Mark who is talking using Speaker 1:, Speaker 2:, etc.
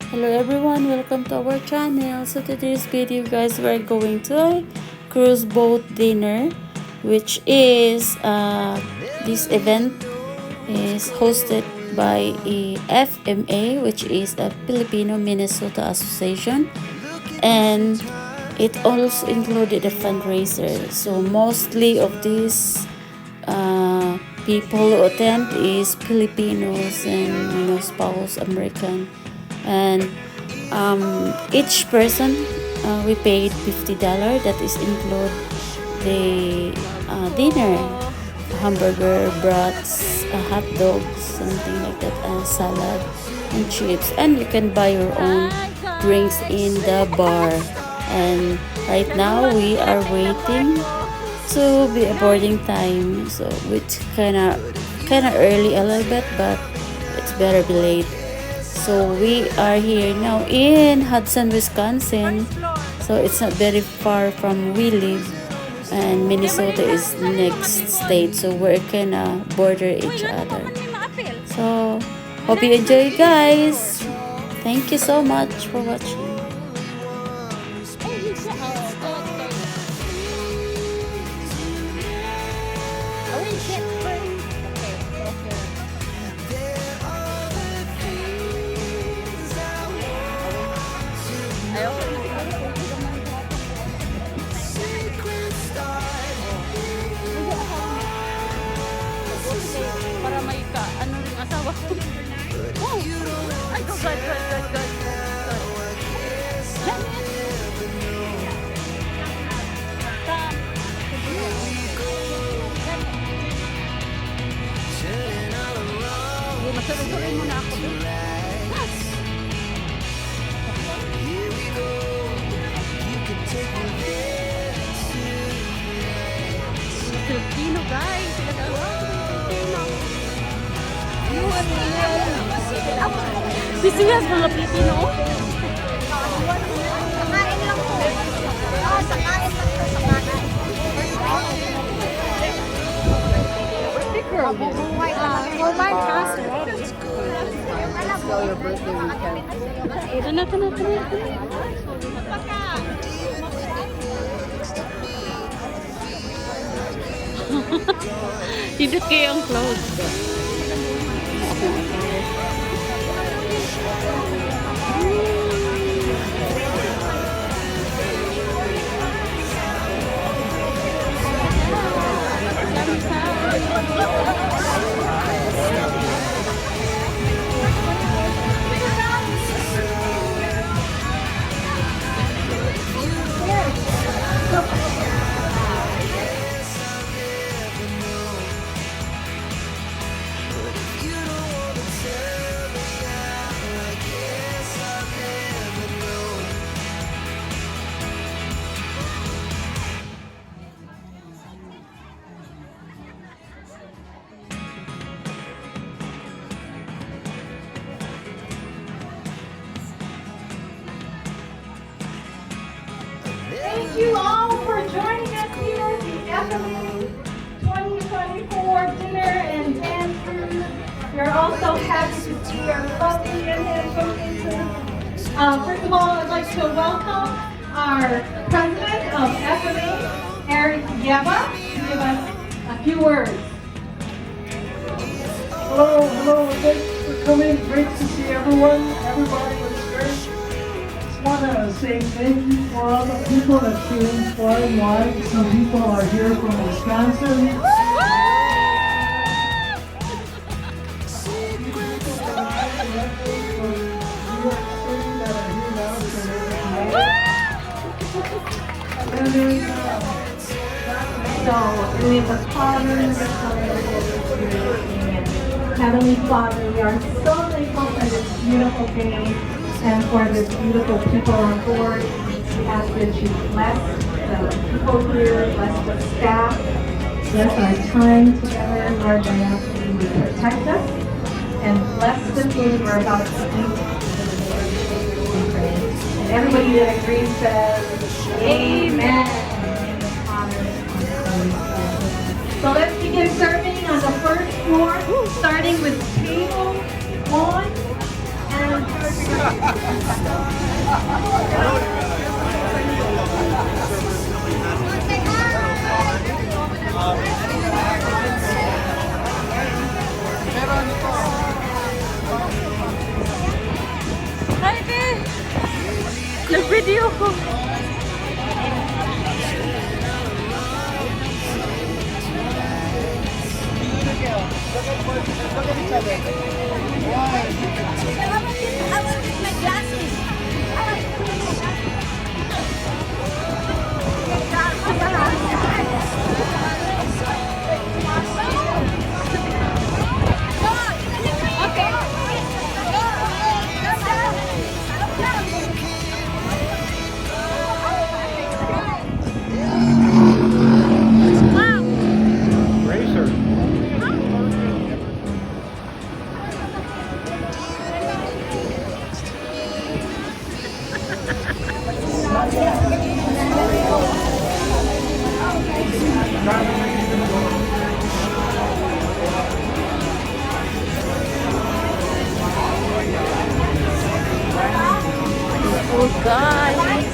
Speaker 1: Hello everyone, welcome to our channel. So today's video guys, we're going to a cruise boat dinner, which is this event is hosted by a FMA, which is a Filipino Minnesota Association, and it also included a fundraiser. So mostly of these people who attend is Filipinos and spouse American, and each person we paid $50. That is include the dinner, hamburger, brats, hot dogs, something like that, salad and chips, and you can buy your own drinks in the bar. And right now we are waiting to be a boarding time, so it's kind of early a little bit, but it's better be late. So we are here now in Hudson, Wisconsin. So it's not very far from we live, and Minnesota is next state. So we're kinda border each other. So hope you enjoy, guys. Thank you so much for watching.
Speaker 2: Para may ano ring asawa ko. Oh! Ay, good. Masalusuin mo na ako. Filipino guys. Filipino. Bisiyas mga Pilipino.
Speaker 3: Sakain lang po. Sakain lang po. Sakain. Mabubuhay ka. For my trust.
Speaker 4: Your birthday weekend.
Speaker 2: Tana. Hidot kayo ang clothes.
Speaker 5: Thank you all for joining us here at the FMA 2024 dinner and dance cruise. We're also happy to see our lovely and handsome faces. First of all, I'd like to welcome our president of FMA, Eric Yeva, to give us a few words.
Speaker 6: Hello, thanks for coming. Great to see everybody was great. Just want to say thank you for all the people that came flying wide. Some people are here from Wisconsin.
Speaker 5: So, we have a Father, Heavenly Father, we are so thankful for this beautiful day and for the beautiful people on board. We ask that you bless the people here, bless the staff, bless our time together. Lord, I ask that you would protect us and bless the food we're about to eat. And everybody that agrees says, Amen. So let's begin serving on the first floor, starting with table 1 and
Speaker 2: Hi, babe! Nag-video ko.
Speaker 3: I will get my glasses.
Speaker 2: Oh, guys!